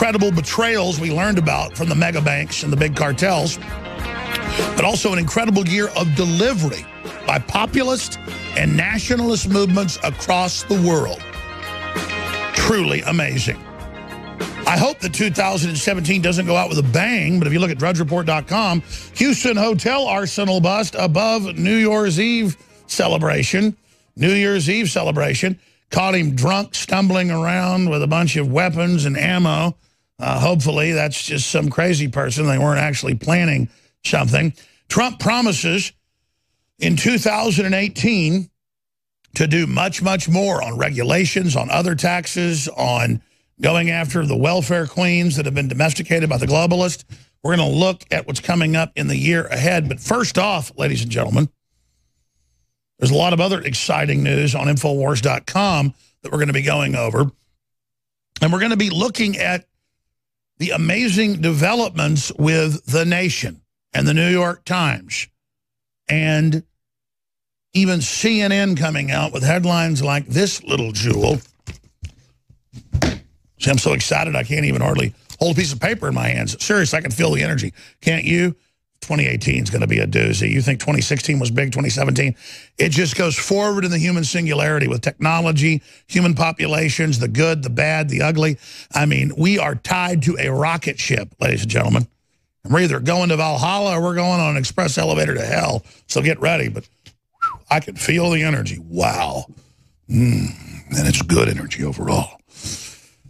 incredible betrayals we learned about from the mega banks and the big cartels, but also an incredible year of delivery by populist and nationalist movements across the world. Truly amazing. I hope that 2017 doesn't go out with a bang, but if you look at drudgereport.com, Houston hotel arsenal bust above New Year's Eve celebration. Caught him drunk, stumbling around with a bunch of weapons and ammo. Hopefully that's just some crazy person. They weren't actually planning something. Trump promises in 2018 to do much, much more on regulations, on other taxes, on going after the welfare queens that have been domesticated by the globalists. We're going to look at what's coming up in the year ahead. But first off, ladies and gentlemen, there's a lot of other exciting news on INFOWARS.com that we're going to be going over. And we're going to be looking at the amazing developments with The Nation and the New York Times and even CNN coming out with headlines like this little jewel. See, I'm so excited I can't even hardly hold a piece of paper in my hands. Seriously, I can feel the energy. Can't you? 2018 is going to be a doozy. You think 2016 was big, 2017? It just goes forward in the human singularity with technology, human populations, the good, the bad, the ugly. I mean, we are tied to a rocket ship, ladies and gentlemen. And we're either going to Valhalla or we're going on an express elevator to hell. So get ready. But whew, I can feel the energy. Wow. And it's good energy overall.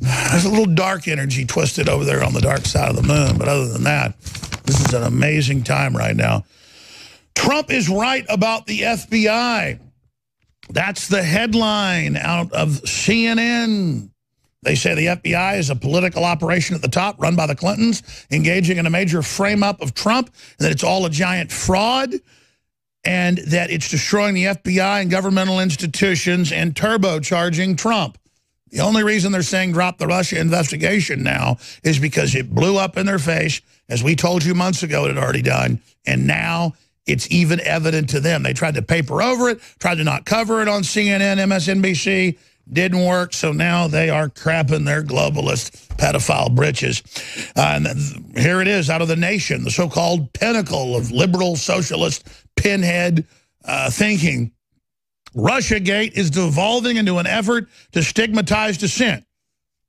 There's a little dark energy twisted over there on the dark side of the moon. But other than that, this is an amazing time right now. Trump is right about the FBI. That's the headline out of CNN. They say the FBI is a political operation at the top run by the Clintons, engaging in a major frame-up of Trump, and that it's all a giant fraud, and that it's destroying the FBI and governmental institutions and turbocharging Trump. The only reason they're saying drop the Russia investigation now is because it blew up in their face, as we told you months ago it had already done, and now it's even evident to them. They tried to paper over it, tried to not cover it on CNN, MSNBC, didn't work, so now they are crapping their globalist pedophile britches. And here it is out of The Nation, the so-called pinnacle of liberal socialist pinhead thinking. Russiagate is devolving into an effort to stigmatize dissent.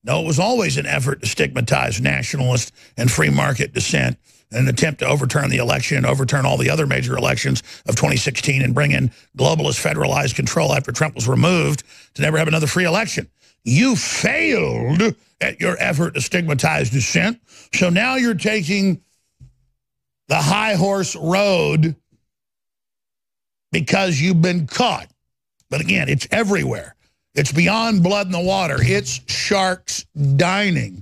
No, it was always an effort to stigmatize nationalist and free market dissent, an attempt to overturn the election and overturn all the other major elections of 2016 and bring in globalist federalized control after Trump was removed to never have another free election. You failed at your effort to stigmatize dissent, so now you're taking the high horse road because you've been caught. But again, it's everywhere. It's beyond blood in the water. It's sharks dining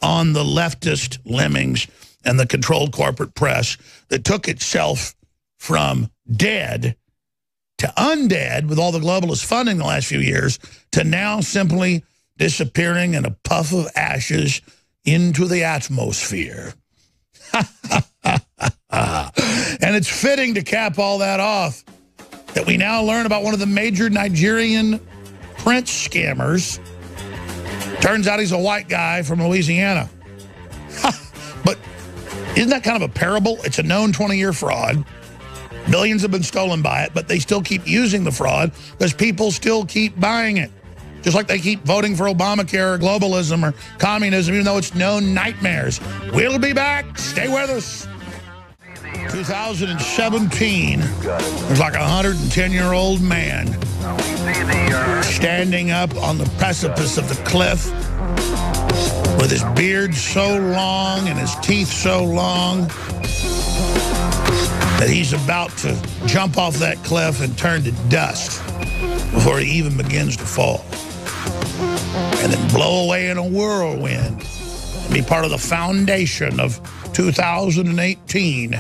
on the leftist lemmings and the controlled corporate press that took itself from dead to undead with all the globalist funding the last few years to now simply disappearing in a puff of ashes into the atmosphere. And it's fitting to cap all that off that we now learn about one of the major Nigerian prince scammers. Turns out he's a white guy from Louisiana. But isn't that kind of a parable? It's a known 20-year fraud. Billions have been stolen by it, but they still keep using the fraud because people still keep buying it. Just like they keep voting for Obamacare or globalism or communism, even though it's known nightmares. We'll be back. Stay with us. 2017, there's like a 110-year-old man standing up on the precipice of the cliff with his beard so long and his teeth so long that he's about to jump off that cliff and turn to dust before he even begins to fall. And then blow away in a whirlwind and be part of the foundation of 2018.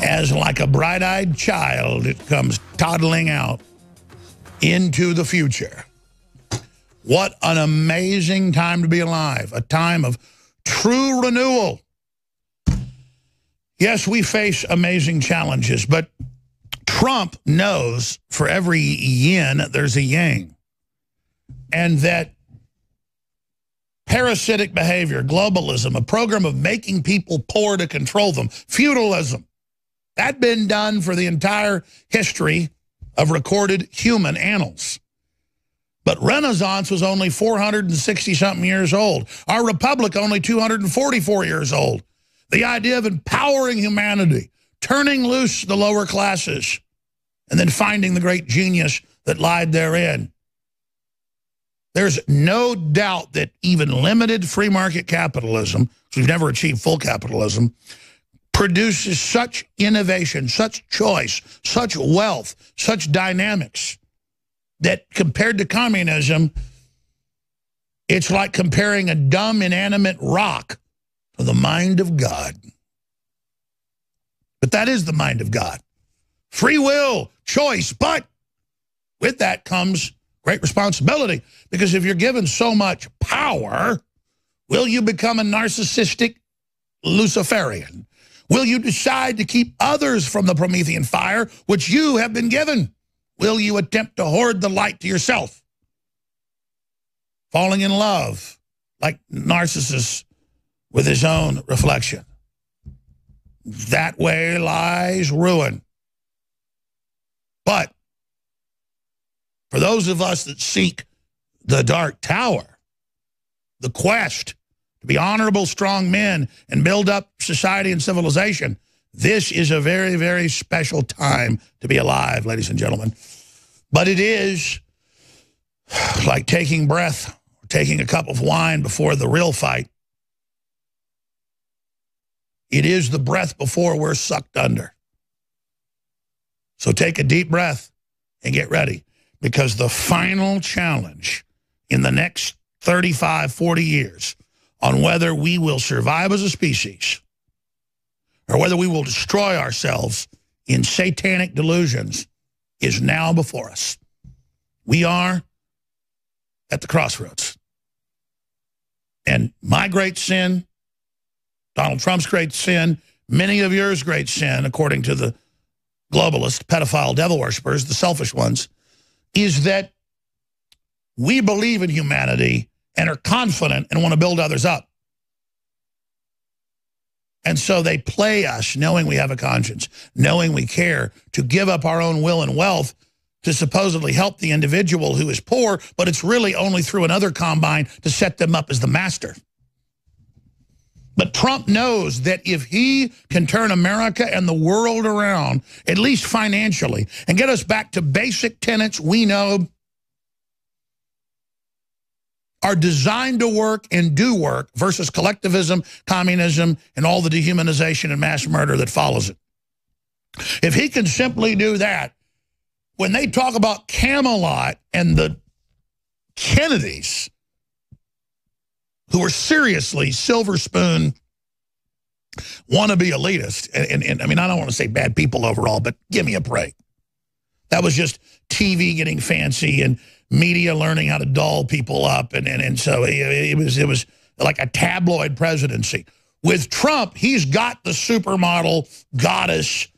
As like a bright-eyed child, it comes toddling out into the future. What an amazing time to be alive, a time of true renewal. Yes, we face amazing challenges, but Trump knows for every yin, there's a yang. And that parasitic behavior, globalism, a program of making people poor to control them, feudalism. That's been done for the entire history of recorded human annals. But Renaissance was only 460-something years old. Our republic only 244 years old. The idea of empowering humanity, turning loose the lower classes, and then finding the great genius that lied therein. There's no doubt that even limited free market capitalism, because we've never achieved full capitalism, produces such innovation, such choice, such wealth, such dynamics, that compared to communism, it's like comparing a dumb, inanimate rock to the mind of God. But that is the mind of God. Free will, choice, but with that comes great responsibility, because if you're given so much power, will you become a narcissistic Luciferian? Will you decide to keep others from the Promethean fire, which you have been given? Will you attempt to hoard the light to yourself? Falling in love, like Narcissus with his own reflection. That way lies ruin. But for those of us that seek the dark tower, the quest to be honorable, strong men and build up society and civilization, this is a very, very special time to be alive, ladies and gentlemen. But it is like taking breath, or taking a cup of wine before the real fight. It is the breath before we're sucked under. So take a deep breath and get ready, because the final challenge in the next 35, 40 years on whether we will survive as a species or whether we will destroy ourselves in satanic delusions is now before us. We are at the crossroads. And my great sin, Donald Trump's great sin, many of yours great sin, according to the globalist, pedophile, devil worshippers, the selfish ones, is that we believe in humanity and are confident and want to build others up. And so they play us knowing we have a conscience, knowing we care, to give up our own will and wealth to supposedly help the individual who is poor, but it's really only through another combine to set them up as the master. But Trump knows that if he can turn America and the world around, at least financially, and get us back to basic tenets we know are designed to work and do work versus collectivism, communism, and all the dehumanization and mass murder that follows it. If he can simply do that, when they talk about Camelot and the Kennedys, who are seriously silver spoon, wannabe elitist, and I mean, I don't want to say bad people overall, but give me a break. That was just TV getting fancy and media learning how to doll people up, and so it was like a tabloid presidency. With Trump, he's got the supermodel goddess,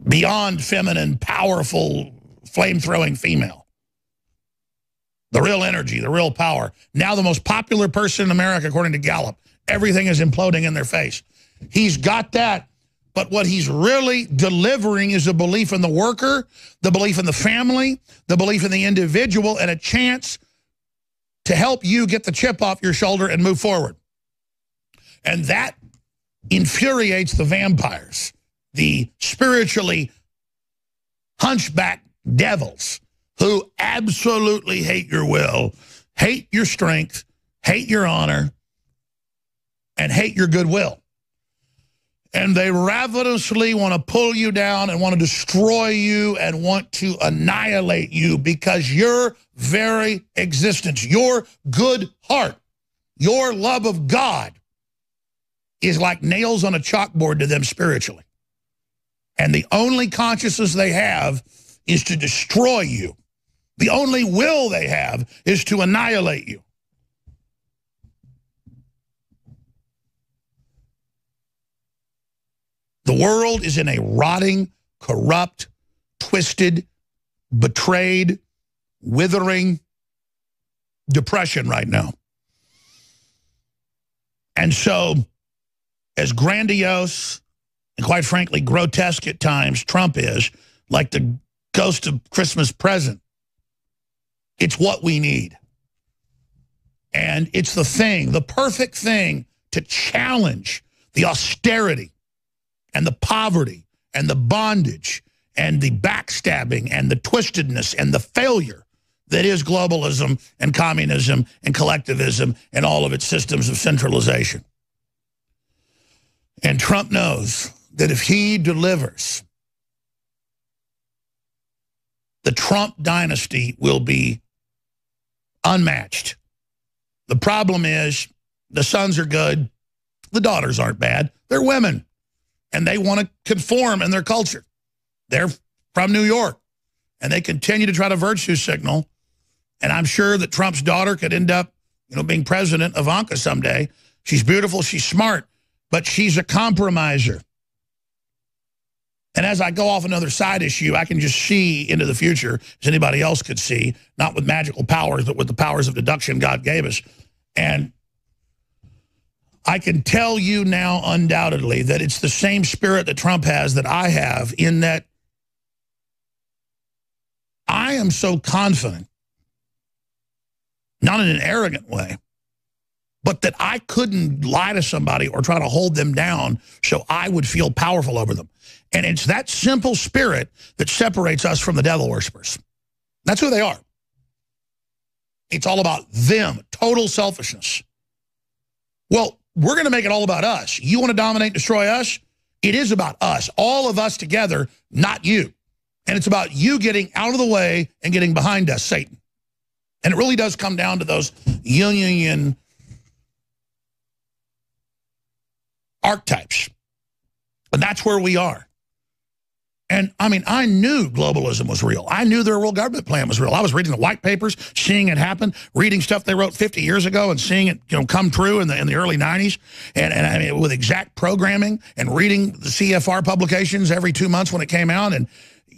beyond feminine, powerful, flame-throwing female. The real energy, the real power. Now the most popular person in America, according to Gallup. Everything is imploding in their face. He's got that. But what he's really delivering is a belief in the worker, the belief in the family, the belief in the individual, and a chance to help you get the chip off your shoulder and move forward. And that infuriates the vampires, the spiritually hunchback devils who absolutely hate your will, hate your strength, hate your honor, and hate your goodwill. And they ravenously want to pull you down and want to destroy you and want to annihilate you, because your very existence, your good heart, your love of God is like nails on a chalkboard to them spiritually. And the only consciousness they have is to destroy you. The only will they have is to annihilate you. The world is in a rotting, corrupt, twisted, betrayed, withering, depression right now. And so, as grandiose and quite frankly grotesque at times Trump is, like the ghost of Christmas present, it's what we need. And it's the thing, the perfect thing to challenge the austerity and the poverty and the bondage and the backstabbing and the twistedness and the failure that is globalism and communism and collectivism and all of its systems of centralization. And Trump knows that if he delivers, the Trump dynasty will be unmatched. The problem is the sons are good, the daughters aren't bad. They're women, and they want to conform in their culture. They're from New York, and they continue to try to virtue signal. And I'm sure that Trump's daughter could end up, being president, Ivanka, someday. She's beautiful, she's smart, but she's a compromiser. And as I go off another side issue, I can just see into the future, as anybody else could see, not with magical powers, but with the powers of deduction God gave us. And I can tell you now undoubtedly that it's the same spirit that Trump has that I have, in that I am so confident, not in an arrogant way, but that I couldn't lie to somebody or try to hold them down so I would feel powerful over them. And it's that simple spirit that separates us from the devil worshipers. That's who they are. It's all about them, total selfishness. Well, we're going to make it all about us. You want to dominate and destroy us? It is about us, all of us together, not you. And it's about you getting out of the way and getting behind us, Satan. And it really does come down to those yin archetypes. And that's where we are. And, I mean, I knew globalism was real. I knew their world government plan was real. I was reading the white papers, seeing it happen, reading stuff they wrote 50 years ago and seeing it come true in the early 90s. And I mean, with exact programming and reading the CFR publications every 2 months when it came out. And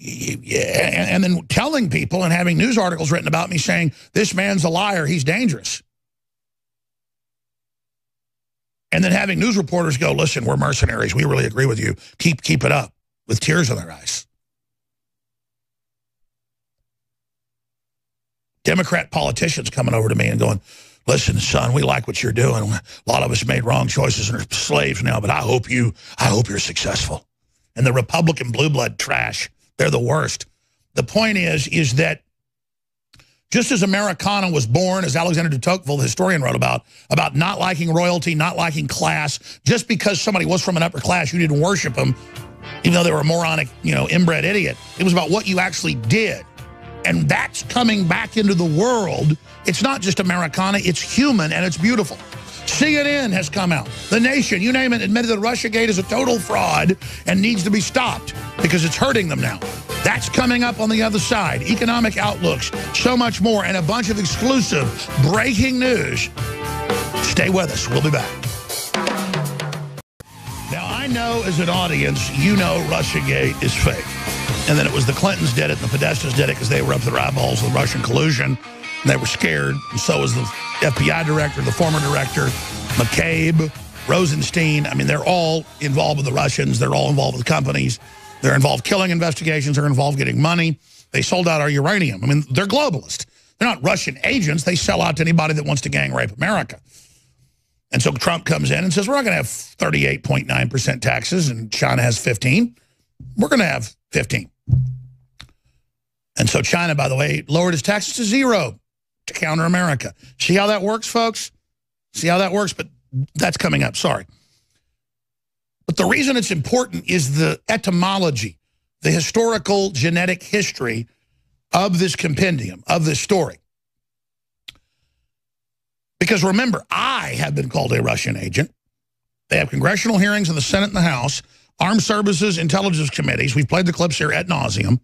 then telling people and having news articles written about me saying, this man's a liar, he's dangerous. And then having news reporters go, listen, we're mercenaries, we really agree with you, keep it up, with tears in their eyes. Democrat politicians coming over to me and going, listen, son, we like what you're doing. A lot of us made wrong choices and are slaves now, but I hope you're successful. And the Republican blue blood trash, they're the worst. The point is that just as Americana was born, as Alexander de Tocqueville, the historian, wrote about not liking royalty, not liking class, just because somebody was from an upper class, you didn't worship them, even though they were a moronic, inbred idiot. It was about what you actually did. And that's coming back into the world. It's not just Americana, it's human and it's beautiful. CNN has come out. The Nation, you name it, admitted that Russiagate is a total fraud and needs to be stopped because it's hurting them now. That's coming up on the other side. Economic outlooks, so much more, and a bunch of exclusive breaking news. Stay with us. We'll be back. Now, I know as an audience, you know Russiagate is fake. And then it was the Clintons did it, and the Podestas did it because they were up to their eyeballs with Russian collusion. And they were scared. And so was the FBI director, the former director, McCabe, Rosenstein. I mean, they're all involved with the Russians. They're all involved with companies. They're involved killing investigations. They're involved getting money. They sold out our uranium. I mean, they're globalists. They're not Russian agents. They sell out to anybody that wants to gang rape America. And so Trump comes in and says, we're not going to have 38.9% taxes, and China has 15. We're going to have 15. And so China, by the way, lowered its taxes to 0 to counter America. See how that works, folks? See how that works? But that's coming up, sorry. But the reason it's important is the etymology, the historical genetic history of this compendium, of this story. Because remember, I have been called a Russian agent. They have congressional hearings in the Senate and the House, armed services, intelligence committees. We've played the clips here ad nauseum.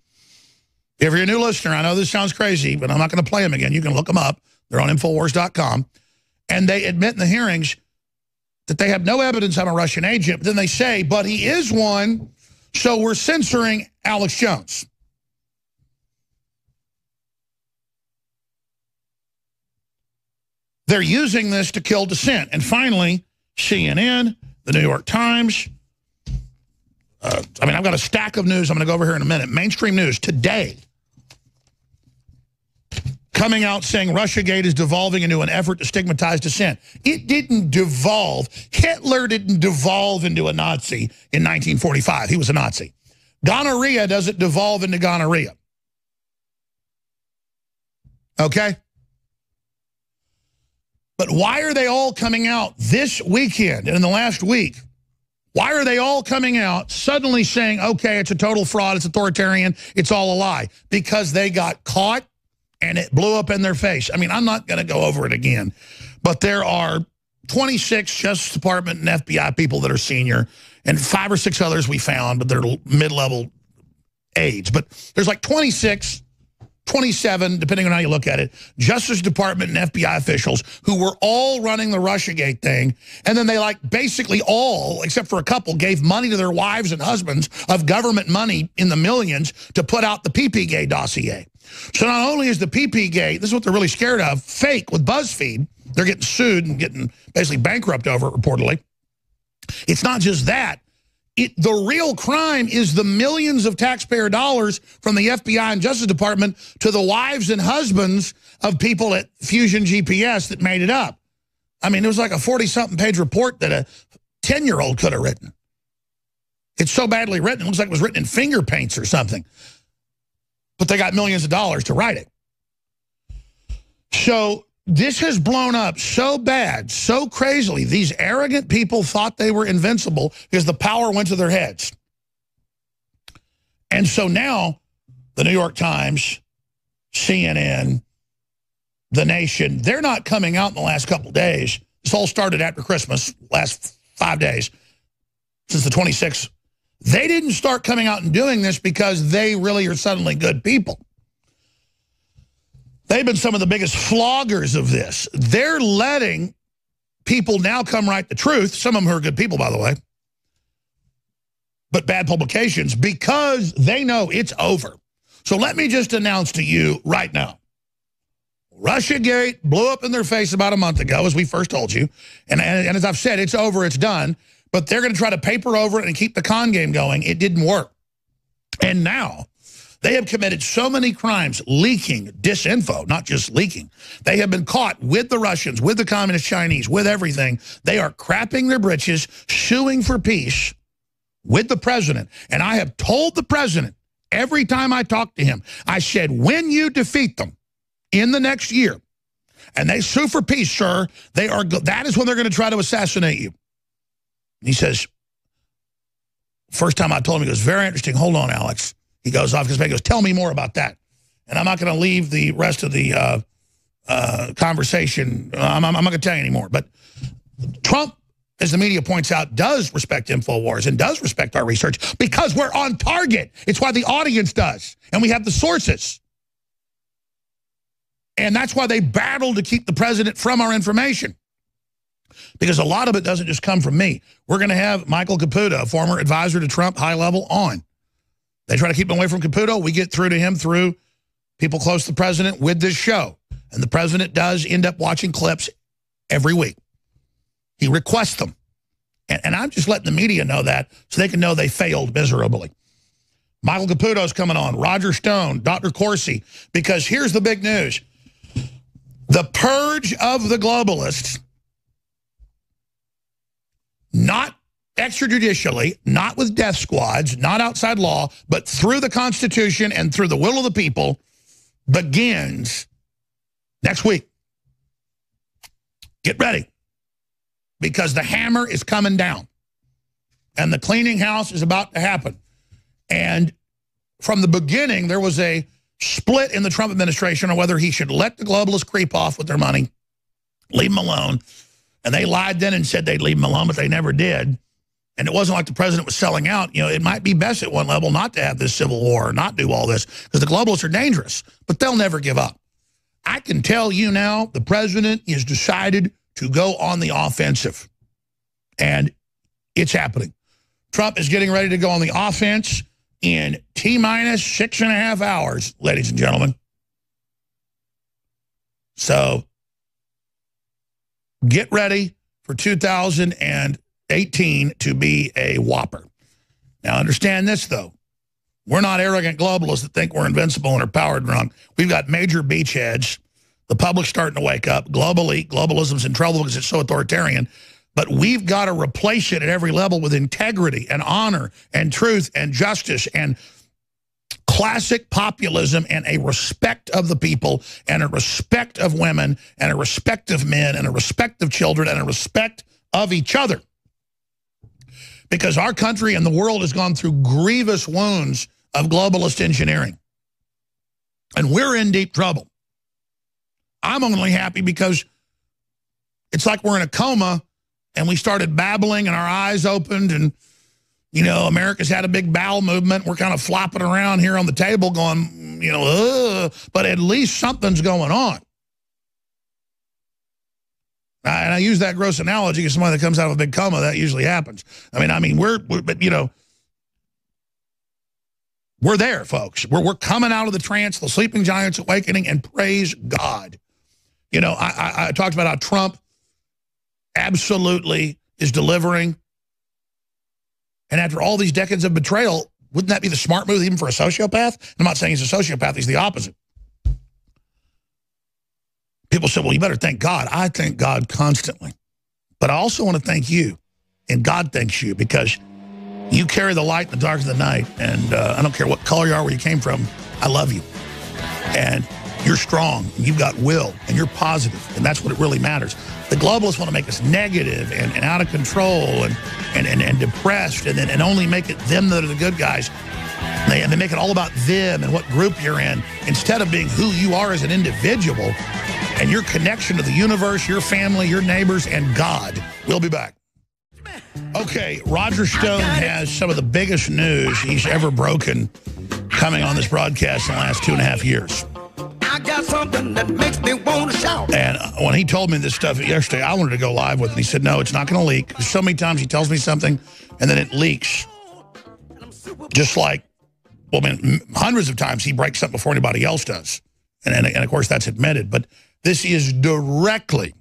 If you're a new listener, I know this sounds crazy, but I'm not going to play them again. You can look them up. They're on INFOWARS.com. And they admit in the hearings that they have no evidence I'm a Russian agent. But then they say, but he is one, so we're censoring Alex Jones. They're using this to kill dissent. And finally, CNN, the New York Times. I've got a stack of news I'm going to go over here in a minute. Mainstream news today coming out saying Russiagate is devolving into an effort to stigmatize dissent. It didn't devolve. Hitler didn't devolve into a Nazi in 1945. He was a Nazi. Gonorrhea doesn't devolve into gonorrhea. Okay? But why are they all coming out this weekend and in the last week? Why are they all coming out suddenly saying, okay, it's a total fraud, it's authoritarian, it's all a lie? Because they got caught and it blew up in their face. I mean, I'm not going to go over it again, but there are 26 Justice Department and FBI people that are senior and 5 or 6 others we found, but they're mid-level age. But there's like 26, 27, depending on how you look at it, Justice Department and FBI officials who were all running the Russiagate thing. And then they basically all, except for a couple, gave money to their wives and husbands of government money in the millions to put out the PP-Gate dossier. So not only is the PP-Gate, this is what they're really scared of, fake with BuzzFeed. They're getting sued and getting basically bankrupt over it, reportedly. It's not just that. The real crime is the millions of taxpayer dollars from the FBI and Justice Department to the wives and husbands of people at Fusion GPS that made it up. I mean, it was like a 40-something page report that a 10-year-old could have written. It's so badly written, it looks like it was written in finger paints or something. But they got millions of dollars to write it. So this has blown up so bad, so crazily. These arrogant people thought they were invincible because the power went to their heads. And so now the New York Times, CNN, The Nation, they're not coming out in the last couple of days. This all started after Christmas, last 5 days, since the 26th. They didn't start coming out and doing this because they really are suddenly good people. They've been some of the biggest floggers of this. They're letting people now come write the truth. Some of them are good people, by the way. But bad publications because they know it's over. So let me just announce to you right now. Russiagate blew up in their face about a month ago, as we first told you. And as I've said, it's over, it's done. But they're going to try to paper over it and keep the con game going. It didn't work. And now they have committed so many crimes, leaking disinfo, not just leaking. They have been caught with the Russians, with the communist Chinese, with everything. They are crapping their britches, suing for peace with the president. And I have told the president every time I talk to him, I said, when you defeat them in the next year, and they sue for peace, sir, that is when they're going to try to assassinate you. He says, first time I told him, he goes, very interesting. Hold on, Alex. He goes off because he goes, tell me more about that. And I'm not going to leave the rest of the conversation. I'm not going to tell you anymore. But Trump, as the media points out, does respect INFOWARS and does respect our research because we're on target. It's why the audience does. And we have the sources. And that's why they battle to keep the president from our information. Because a lot of it doesn't just come from me. We're going to have Michael Caputo, a former advisor to Trump, high level, on. They try to keep him away from Caputo. We get through to him through people close to the president with this show. And the president does end up watching clips every week. He requests them. And I'm just letting the media know that so they can know they failed miserably. Michael Caputo's coming on. Roger Stone, Dr. Corsi. Because here's the big news. The purge of the globalists, not extrajudicially, not with death squads, not outside law, but through the Constitution and through the will of the people, begins next week. Get ready, because the hammer is coming down, and the cleaning house is about to happen. And from the beginning, there was a split in the Trump administration on whether he should let the globalists creep off with their money, leave them alone. And they lied then and said they'd leave them alone, but they never did. And it wasn't like the president was selling out. You know, it might be best at one level not to have this civil war or not do all this because the globalists are dangerous, but they'll never give up. I can tell you now, the president has decided to go on the offensive. And it's happening. Trump is getting ready to go on the offense in T-minus 6.5 hours, ladies and gentlemen. So Get ready for 2018 to be a whopper. Now, understand this, though. We're not arrogant globalists that think we're invincible and are power drunk. We've got major beachheads. The public's starting to wake up. Globalism's in trouble because it's so authoritarian. But we've got to replace it at every level with integrity and honor and truth and justice and classic populism and a respect of the people and a respect of women and a respect of men and a respect of children and a respect of each other. Because our country and the world has gone through grievous wounds of globalist engineering. And we're in deep trouble. I'm only happy because it's like we're in a coma and we started babbling and our eyes opened and, you know, America's had a big bowel movement. We're kind of flopping around here on the table going, you know, but at least something's going on. And I use that gross analogy because somebody that comes out of a big coma, that usually happens. I mean, but you know, we're there, folks. We're coming out of the trance, the sleeping giant's awakening, and praise God. You know, I talked about how Trump absolutely is delivering. And after all these decades of betrayal, wouldn't that be the smart move even for a sociopath? I'm not saying he's a sociopath, he's the opposite. People say, well, you better thank God. I thank God constantly. But I also want to thank you, and God thanks you, because you carry the light in the dark of the night, and I don't care what color you are, where you came from, I love you. And you're strong, and you've got will, and you're positive, and that's what it really matters. The globalists want to make us negative and out of control and depressed and only make it them that are the good guys. And they make it all about them and what group you're in, instead of being who you are as an individual and your connection to the universe, your family, your neighbors, and God. We'll be back. Okay, Roger Stone has some of the biggest news he's ever broken coming on this broadcast in the last 2.5 years. I got something that makes me want to shout. And when he told me this stuff yesterday, I wanted to go live with him. He said, no, it's not going to leak. So many times he tells me something, and then it leaks. Just like, well, I mean, hundreds of times he breaks something before anybody else does. And of course, that's admitted. But this is directly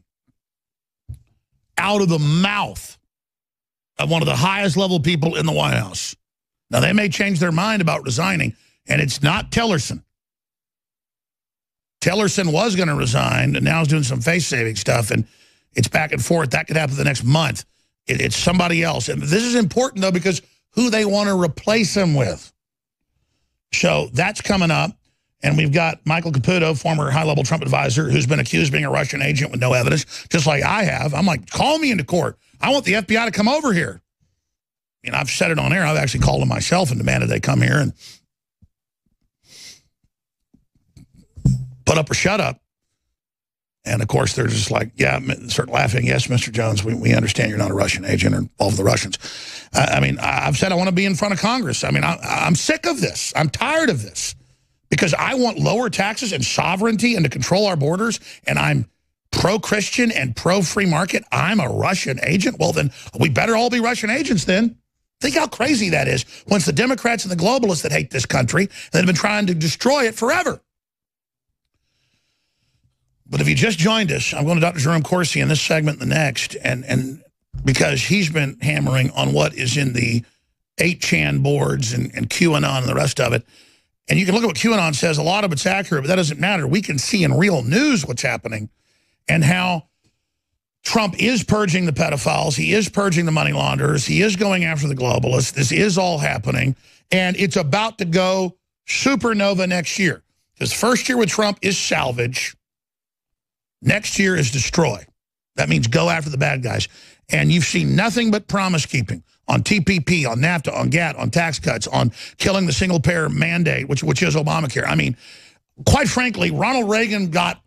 out of the mouth of one of the highest level people in the White House. Now, they may change their mind about resigning, and it's not Tillerson. Tillerson was going to resign, and now he's doing some face-saving stuff, and it's back and forth. That could happen the next month. It's somebody else. And this is important, though, because who they want to replace him with. So that's coming up. And we've got Michael Caputo, former high-level Trump advisor, who's been accused of being a Russian agent with no evidence, just like I have. I'm like, call me into court. I want the FBI to come over here. You know, I've said it on air. I've actually called them myself and demanded they come here and put up or shut up. And, of course, they're just like, yeah, start laughing. Yes, Mr. Jones, we understand you're not a Russian agent or involved with the Russians. I mean, I've said I want to be in front of Congress. I mean, I'm sick of this. I'm tired of this. Because I want lower taxes and sovereignty and to control our borders, and I'm pro-Christian and pro-free market. I'm a Russian agent. Well, then we better all be Russian agents then. Think how crazy that is. When it's the Democrats and the globalists that hate this country that have been trying to destroy it forever. But if you just joined us, I'm going to Dr. Jerome Corsi in this segment and the next, and because he's been hammering on what is in the 8chan boards and QAnon and the rest of it. And you can look at what QAnon says. A lot of it's accurate, but that doesn't matter. We can see in real news what's happening and how Trump is purging the pedophiles. He is purging the money launderers. He is going after the globalists. This is all happening. And it's about to go supernova next year. Because first year with Trump is salvage. Next year is destroy. That means go after the bad guys. And you've seen nothing but promise keeping on TPP, on NAFTA, on GATT, on tax cuts, on killing the single-payer mandate, which is Obamacare. I mean, quite frankly, Ronald Reagan got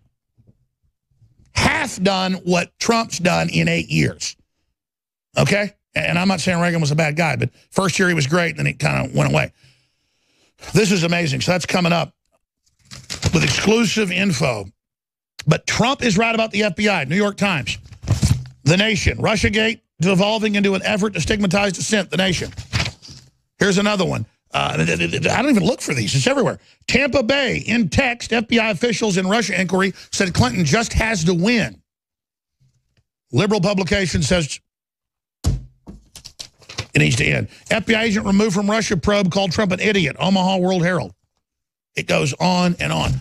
half done what Trump's done in 8 years. Okay? And I'm not saying Reagan was a bad guy, but first year he was great, and then it kind of went away. This is amazing. So that's coming up with exclusive info. But Trump is right about the FBI. New York Times. The Nation. Russiagate devolving into an effort to stigmatize dissent. The Nation. Here's another one. I don't even look for these. It's everywhere. Tampa Bay. In text, FBI officials in Russia inquiry said Clinton just has to win. Liberal publication says it needs to end. FBI agent removed from Russia probe called Trump an idiot. Omaha World Herald. It goes on and on.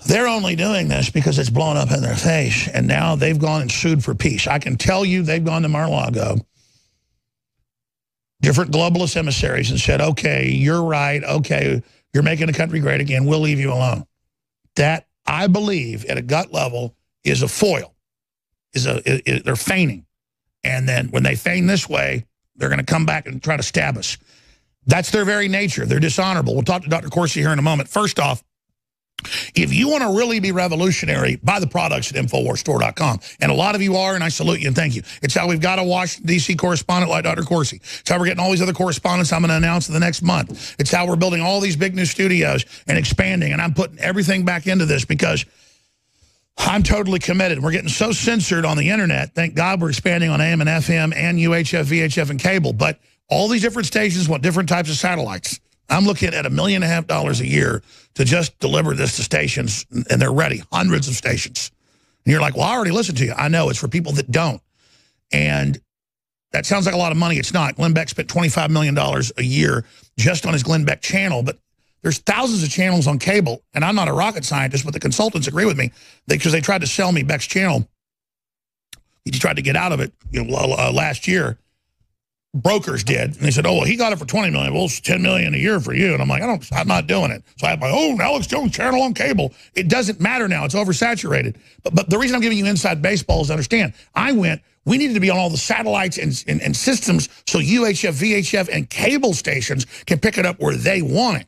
They're only doing this because it's blown up in their face, and now they've gone and sued for peace. I can tell you they've gone to Mar-a-Lago, different globalist emissaries, and said, okay, you're right, okay, you're making the country great again, we'll leave you alone. That, I believe, at a gut level, is a foil. They're feigning. And then when they feign this way, they're going to come back and try to stab us. That's their very nature. They're dishonorable. We'll talk to Dr. Corsi here in a moment. First off, if you want to really be revolutionary, buy the products at InfoWarsStore.com. And a lot of you are, and I salute you and thank you. It's how we've got a Washington, D.C. correspondent like Dr. Corsi. It's how we're getting all these other correspondents I'm going to announce in the next month. It's how we're building all these big new studios and expanding. And I'm putting everything back into this because I'm totally committed. We're getting so censored on the internet. Thank God we're expanding on AM and FM and UHF, VHF, and cable. But all these different stations want different types of satellites. I'm looking at $1.5 million a year to just deliver this to stations, and they're ready, hundreds of stations. And you're like, well, I already listened to you. I know, it's for people that don't. And that sounds like a lot of money. It's not. Glenn Beck spent $25 million a year just on his Glenn Beck channel, but there's thousands of channels on cable, and I'm not a rocket scientist, but the consultants agree with me because they tried to sell me Beck's channel. He tried to get out of it last year. Brokers did, and they said, oh, well, he got it for $20 million. Well, it's $10 million a year for you. And I'm like, I'm not doing it. So I have my own Alex Jones channel on cable. It doesn't matter now. It's oversaturated. But the reason I'm giving you inside baseball is to understand. We needed to be on all the satellites and systems so UHF, VHF, and cable stations can pick it up where they want it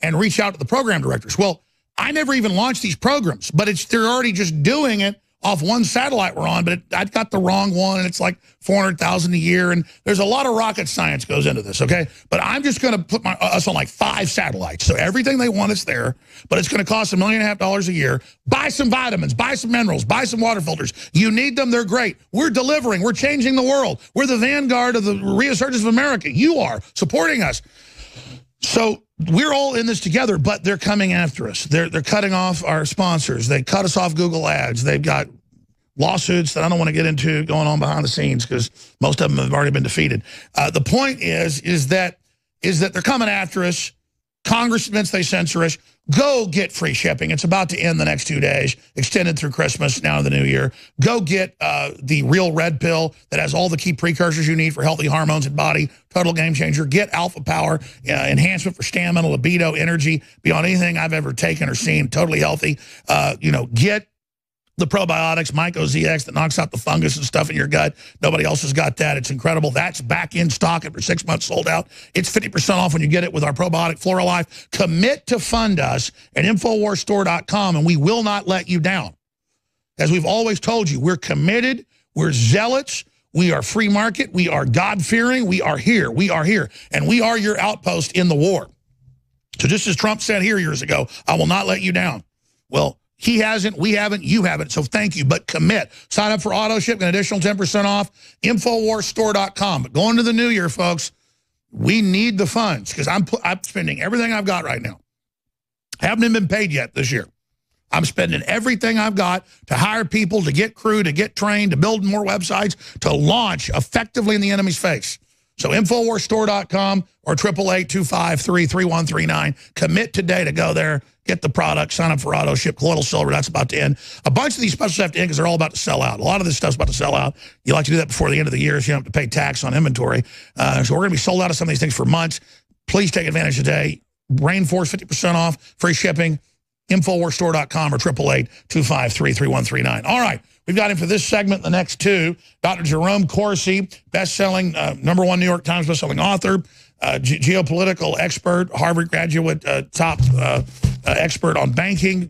and reach out to the program directors. Well, I never even launched these programs, but they're already just doing it off one satellite we're on, but I got the wrong one, and it's like $400,000 a year, and there's a lot of rocket science goes into this, okay? But I'm just going to put us on like 5 satellites, so everything they want is there, but it's going to cost $1.5 million a year. Buy some vitamins, buy some minerals, buy some water filters. You need them, they're great. We're delivering, we're changing the world. We're the vanguard of the resurgence of America. You are supporting us. So we're all in this together, but they're coming after us. They're cutting off our sponsors. They cut us off Google Ads. They've got lawsuits that I don't want to get into going on behind the scenes because most of them have already been defeated. The point is that they're coming after us. Congress admits they censor us. Go get free shipping. It's about to end the next 2 days, extended through Christmas, now the new year. Go get the Real Red Pill that has all the key precursors you need for healthy hormones and body. Total game changer. Get Alpha Power, enhancement for stamina, libido, energy, beyond anything I've ever taken or seen. Totally healthy. Get the probiotics, MycoZX, that knocks out the fungus and stuff in your gut. Nobody else has got that. It's incredible. That's back in stock after 6 months sold out. It's 50% off when you get it with our probiotic FloraLife. Commit to fund us at InfoWarsStore.com, and we will not let you down. As we've always told you, we're committed, we're zealots, we are free market, we are God-fearing, we are here, and we are your outpost in the war. So just as Trump said here years ago, I will not let you down. Well, he hasn't, we haven't, you haven't, so thank you, but commit. Sign up for auto ship, an additional 10% off, InfoWarsStore.com. But going into the new year, folks, we need the funds because I'm spending everything I've got right now. Haven't even been paid yet this year. I'm spending everything I've got to hire people, to get crew, to get trained, to build more websites, to launch effectively in the enemy's face. So InfoWarsStore.com or 888-253-3139. Commit today to go there. Get the product, sign up for auto ship, colloidal silver, that's about to end. A bunch of these specials have to end because they're all about to sell out. A lot of this stuff's about to sell out. You like to do that before the end of the year so you don't have to pay tax on inventory. So we're going to be sold out of some of these things for months. Please take advantage today. Rainforest, 50% off, free shipping, InfoWarsStore.com or 888-253-3139. All right, we've got him for this segment, the next two. Dr. Jerome Corsi, best-selling, #1 New York Times best-selling author, geopolitical expert, Harvard graduate, top expert on banking,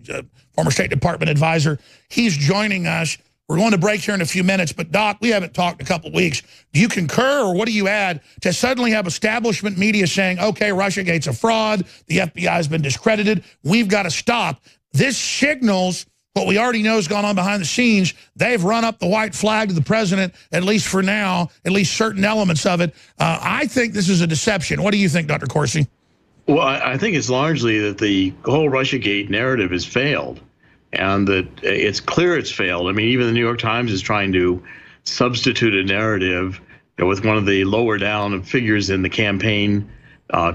former State Department advisor. He's joining us. We're going to break here in a few minutes, but Doc, we haven't talked in a couple of weeks. Do you concur, or what do you add to suddenly have establishment media saying, okay, Russiagate's a fraud, the FBI has been discredited, we've got to stop? This signals what we already know has gone on behind the scenes. They've run up the white flag to the president, at least for now, at least certain elements of it. I think this is a deception. What do you think, Dr. Corsi? Well, I think it's largely that the whole Russiagate narrative has failed. and that it's clear it's failed. I mean, even the New York Times is trying to substitute a narrative with one of the lower down figures in the campaign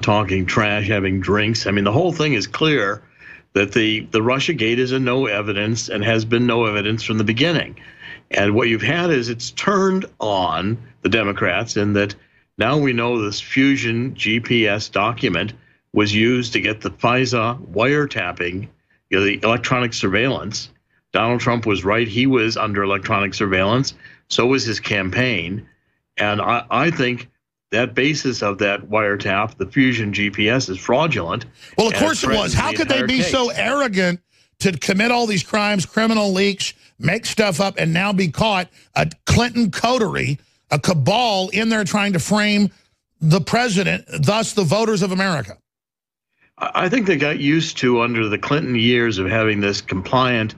talking trash, having drinks. I mean, the whole thing is clear that the Russia Gate is a no evidence and has been no evidence from the beginning. And what you've had is it's turned on the Democrats in that now we know this Fusion GPS document was used to get the FISA wiretapping, the electronic surveillance. Donald Trump was right. He was under electronic surveillance. So was his campaign. And I think that basis of that wiretap, the Fusion GPS, is fraudulent. Well, of course it was. How could they be so arrogant to commit all these crimes, criminal leaks, make stuff up, and now be caught? A Clinton coterie, a cabal in there trying to frame the president, thus the voters of America. I think they got used to, under the Clinton years, of having this compliant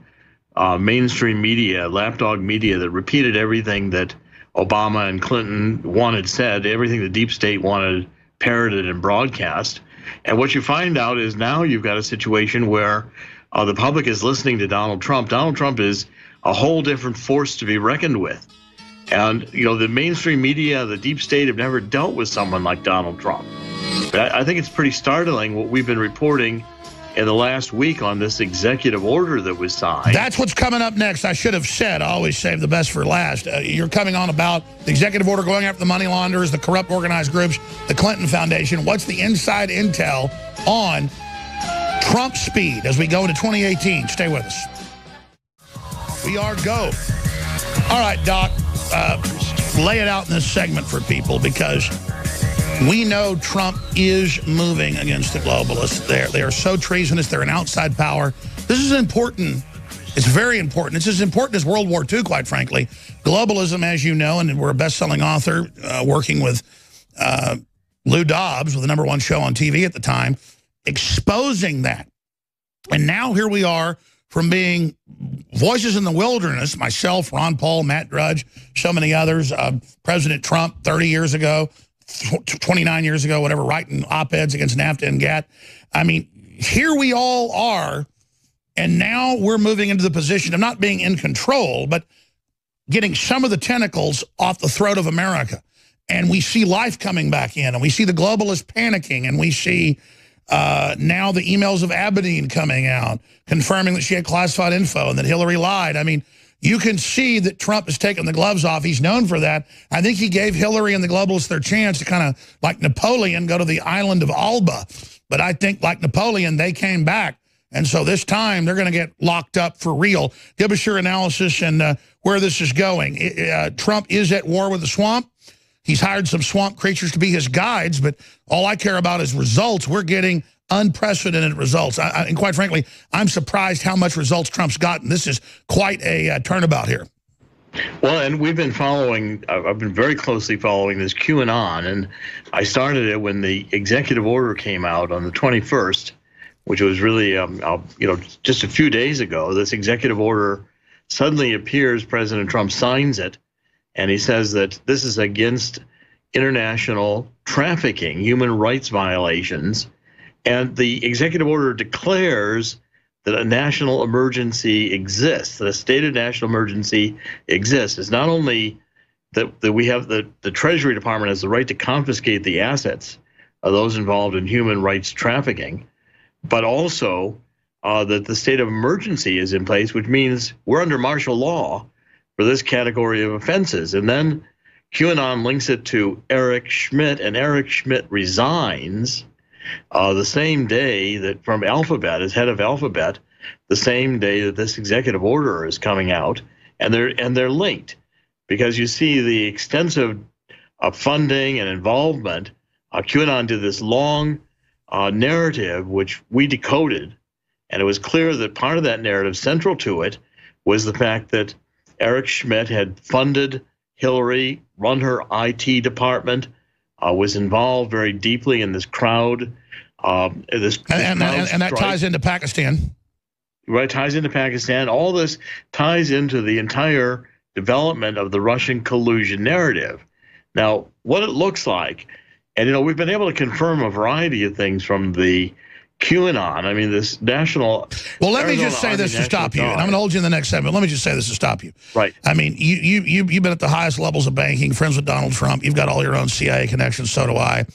mainstream media, lapdog media, that repeated everything that Obama and Clinton wanted said, everything the deep state wanted parroted and broadcast. And what you find out is now you've got a situation where the public is listening to Donald Trump. Donald Trump is a whole different force to be reckoned with. And, the mainstream media, the deep state, have never dealt with someone like Donald Trump. But I think it's pretty startling what we've been reporting in the last week on this executive order that was signed. That's what's coming up next. I should have said, I always save the best for last. You're coming on about the executive order going after the money launderers, the corrupt organized groups, the Clinton Foundation. What's the inside intel on Trump speed as we go into 2018? Stay with us. We are go. All right, Doc, lay it out in this segment for people, because we know Trump is moving against the globalists. They are so treasonous. They're an outside power. This is important. It's very important. It's as important as World War II, quite frankly. Globalism, as you know, and we're a best-selling author working with Lou Dobbs with the #1 show on TV at the time, exposing that. And now here we are, from being voices in the wilderness, myself, Ron Paul, Matt Drudge, so many others, President Trump 30 years ago, 29 years ago, whatever, writing op-eds against NAFTA and GATT. I mean, here we all are, and now we're moving into the position of not being in control, but getting some of the tentacles off the throat of America. And we see life coming back in, and we see the globalists panicking, and we see now the emails of Abedin coming out, confirming that she had classified info and that Hillary lied. I mean, you can see that Trump has taken the gloves off. He's known for that. I think he gave Hillary and the globalists their chance to kind of, like Napoleon, go to the island of Alba. But I think, like Napoleon, they came back. And so this time, they're going to get locked up for real. Give us your analysis and where this is going. Trump is at war with the swamp. He's hired some swamp creatures to be his guides, but all I care about is results. We're getting unprecedented results. And quite frankly, I'm surprised how much results Trump's gotten. This is quite a turnabout here. Well, and we've been following, I've been very closely following this QAnon, and I started it when the executive order came out on the 21st, which was really, just a few days ago. This executive order suddenly appears, President Trump signs it, and he says that this is against international trafficking, human rights violations. And the executive order declares that a national emergency exists, that a state of national emergency exists. It's not only that we have the Treasury Department has the right to confiscate the assets of those involved in human rights trafficking, but also that the state of emergency is in place, which means we're under martial law for this category of offenses. And then QAnon links it to Eric Schmidt, and Eric Schmidt resigns the same day that, from Alphabet, as head of Alphabet, the same day that this executive order is coming out, and they're linked, because you see the extensive funding and involvement. QAnon did this long narrative, which we decoded, and it was clear that part of that narrative, central to it, was the fact that Eric Schmidt had funded Hillary, run her IT department, was involved very deeply in this crowd. And that ties into Pakistan. Right, ties into Pakistan. All this ties into the entire development of the Russian collusion narrative. Now, what it looks like, and we've been able to confirm a variety of things from the QAnon. I mean, this national. Well, let me just say this to stop you, and I'm going to hold you in the next segment. Let me just say this to stop you. Right. I mean, you've been at the highest levels of banking, friends with Donald Trump. You've got all your own CIA connections. So do I.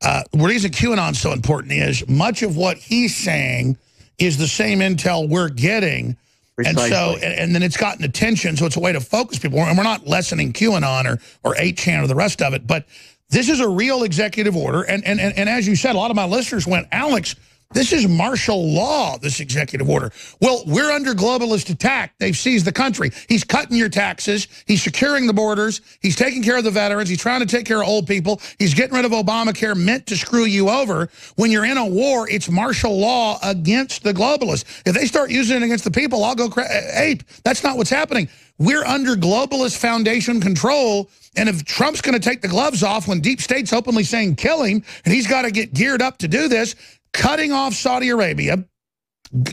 The reason QAnon's so important is much of what he's saying is the same intel we're getting. Precisely. And so, and then it's gotten attention, so it's a way to focus people. And we're not lessening QAnon or 8chan or the rest of it, but this is a real executive order. And as you said, a lot of my listeners went, Alex, this is martial law, this executive order. Well, we're under globalist attack. They've seized the country. He's cutting your taxes. He's securing the borders. He's taking care of the veterans. He's trying to take care of old people. He's getting rid of Obamacare, meant to screw you over. When you're in a war, it's martial law against the globalists. If they start using it against the people, I'll go ape. That's not what's happening. We're under globalist foundation control. And if Trump's going to take the gloves off when deep state's openly saying kill him, and he's got to get geared up to do this, cutting off Saudi Arabia,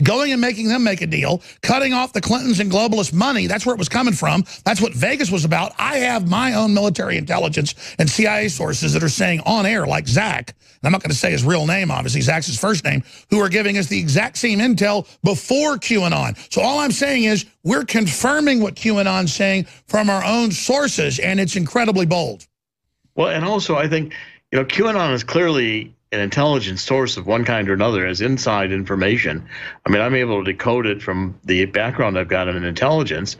going and making them make a deal, cutting off the Clintons and globalist money, that's where it was coming from. That's what Vegas was about. I have my own military intelligence and CIA sources that are saying on air, like Zach, and I'm not going to say his real name, obviously, Zach's his first name, who are giving us the exact same intel before QAnon. So all I'm saying is we're confirming what QAnon's saying from our own sources, and it's incredibly bold. Well, and also I think, QAnon is clearly an intelligence source of one kind or another as inside information. I mean, I'm able to decode it from the background I've got in intelligence,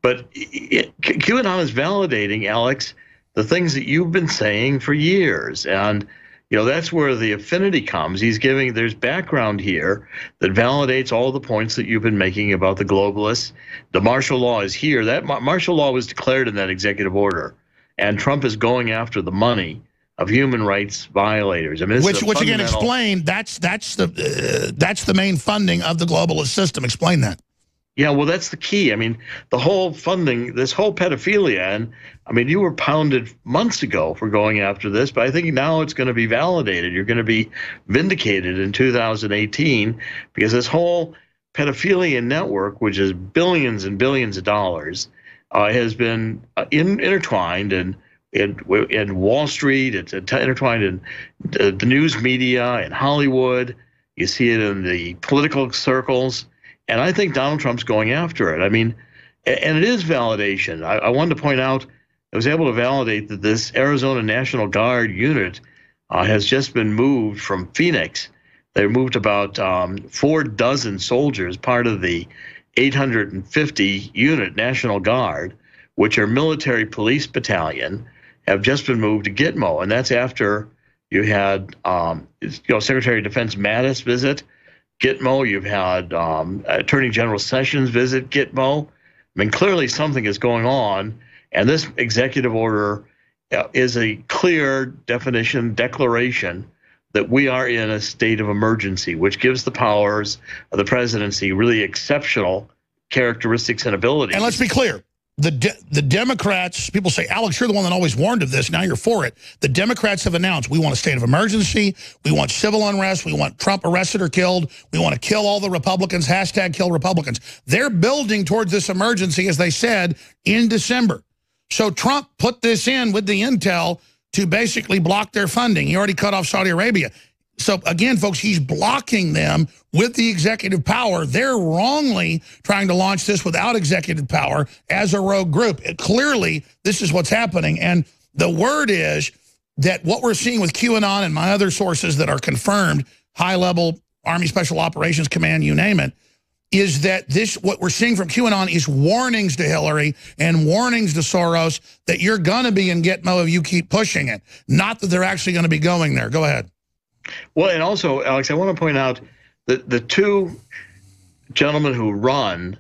but QAnon is validating, Alex, the things that you've been saying for years. And, that's where the affinity comes. There's background here that validates all the points that you've been making about the globalists. The martial law is here. That martial law was declared in that executive order, and Trump is going after the money of human rights violators. I mean, which again, explain, that's the main funding of the globalist system. Explain that. Yeah, well, that's the key. I mean, the whole funding, this whole pedophilia, and I mean, you were pounded months ago for going after this, but I think now it's going to be validated. You're going to be vindicated in 2018 because this whole pedophilia network, which is billions and billions of dollars, has been intertwined in Wall Street. It's intertwined in the news media and Hollywood. You see it in the political circles. And I think Donald Trump's going after it. I mean, and it is validation. I wanted to point out, I was able to validate that this Arizona National Guard unit has just been moved from Phoenix. They moved about 4 dozen soldiers, part of the 850 unit National Guard, which are military police battalion, have just been moved to Gitmo. And that's after you had Secretary of Defense Mattis visit Gitmo. You've had Attorney General Sessions visit Gitmo. I mean, clearly something is going on, and this executive order is a clear declaration that we are in a state of emergency, which gives the powers of the presidency really exceptional characteristics and abilities. And let's be clear. The Democrats, people say, Alex, you're the one that always warned of this. Now you're for it. The Democrats have announced we want a state of emergency. We want civil unrest. We want Trump arrested or killed. We want to kill all the Republicans. # kill Republicans. They're building towards this emergency, as they said, in December. So Trump put this in with the intel to basically block their funding. He already cut off Saudi Arabia. So again, folks, he's blocking them with the executive power. They're wrongly trying to launch this without executive power as a rogue group. Clearly, this is what's happening. And the word is that what we're seeing with QAnon and my other sources that are confirmed, high-level Army Special Operations Command, you name it, is that what we're seeing from QAnon is warnings to Hillary and warnings to Soros that you're going to be in Gitmo if you keep pushing it. Not that they're actually going to be going there. Go ahead. Well, and also, Alex, I want to point out that the 2 gentlemen who run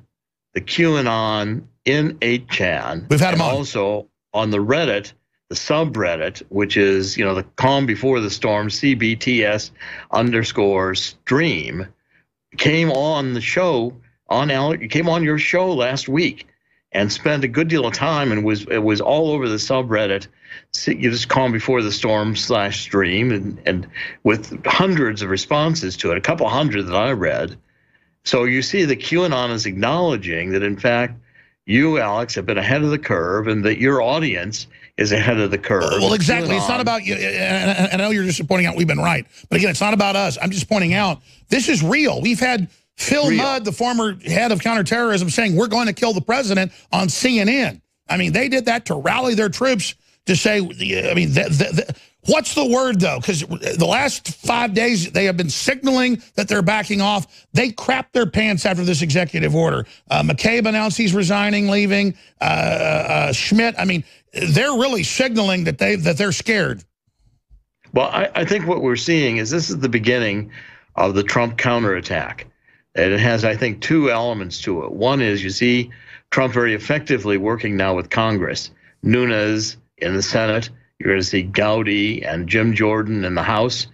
the QAnon in 8chan, we've had them on. Also on the Reddit, the subreddit, which is the calm before the storm, CBTS_stream, came on the show came on your show last week and spent a good deal of time and it was all over the subreddit. You just calm before the storm /stream and with hundreds of responses to it, a couple hundred that I read. So you see that QAnon is acknowledging that in fact you, Alex, have been ahead of the curve, and that your audience is ahead of the curve. Well, exactly. It's not about you. And I know you're just pointing out we've been right. But again, it's not about us. I'm just pointing out this is real. We've had Phil Mudd, the former head of counterterrorism, saying we're going to kill the president on CNN. I mean, they did that to rally their troops to say, I mean, what's the word, though? Because the last 5 days, they have been signaling that they're backing off. They crapped their pants after this executive order. McCabe announced he's resigning, leaving. Schmidt, I mean, they're really signaling that they're scared. Well, I think what we're seeing is this is the beginning of the Trump counterattack. And it has, I think, two elements to it. One is you see Trump very effectively working now with Congress. Nunes in the Senate. You're going to see Gowdy and Jim Jordan in the House,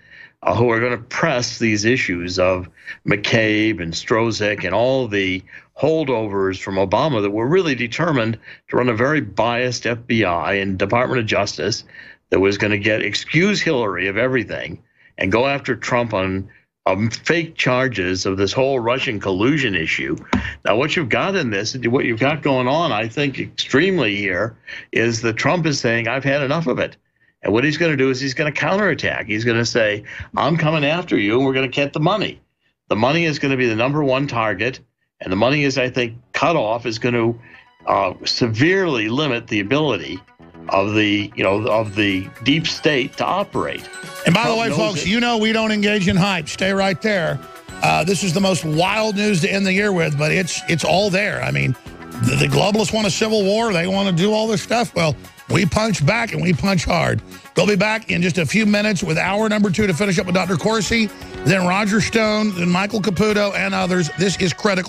who are going to press these issues of McCabe and Strzok and all the holdovers from Obama that were really determined to run a very biased FBI and Department of Justice that was going to excuse Hillary of everything and go after Trump on fake charges of this whole Russian collusion issue. Now, what you've got in this, what you've got going on, I think extremely here, is that Trump is saying, I've had enough of it. And what he's going to do is he's going to counterattack. He's going to say, I'm coming after you, and we're going to get the money. The money is going to be the #1 target, and the money is, I think, cut off is going to severely limit the ability of the deep state to operate. And by the way, folks, you know we don't engage in hype. Stay right there. This is the most wild news to end the year with, but it's all there. I mean, the globalists want a civil war. They want to do all this stuff. Well, we punch back, and we punch hard. We'll be back in just a few minutes with hour number 2 to finish up with Dr. Corsi, then Roger Stone, then Michael Caputo, and others. This is Critical.